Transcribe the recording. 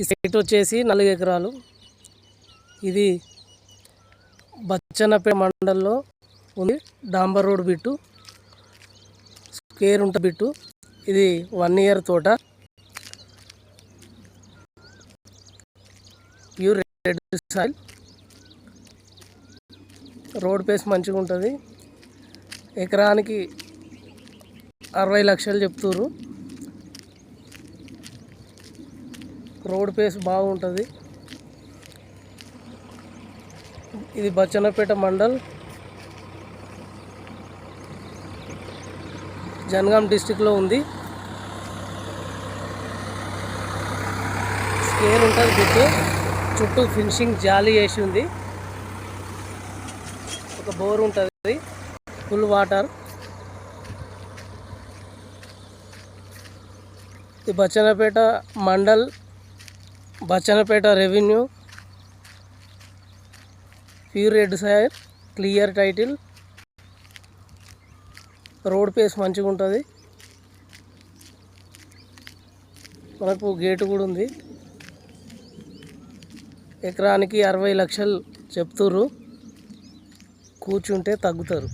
ఈ సైట్ వచ్చేసి 4 ఎకరాలు. ఇది బచ్చన్నపేట మండల్లో ఉంది. డాంబర్ రోడ్ బిట్టు, స్క్వేర్ ఉంటుంది బిట్టు. ఇది 1 ఇయర్ తోట, pure red soil. Road face మంచిగా ఉంటుంది. ఎకరానికి 60 లక్షలు చెప్తుర్రు. రోడ్ పేస్ బాగుంటుంది. ఇది బచ్చన్నపేట మండల్, జనగాం డిస్టిక్లో ఉంది. స్క్వేర్ ఉంటుంది బిట్టు, చుట్టూ ఫినిషింగ్ జాలి వేసి ఉంది. ఒక బోర్ ఉంటుంది, ఫుల్ వాటర్. ఇది Bachannapet mandal, Bachannapet revenue, pure red soil, clear title. Road face మంచిగా ఉంటుంది. మనకు గేటు కూడా ఉంది. ఎకరానికి 60 లక్షలు చెప్తుర్రు. కూర్చుంటే తగ్గుతారు.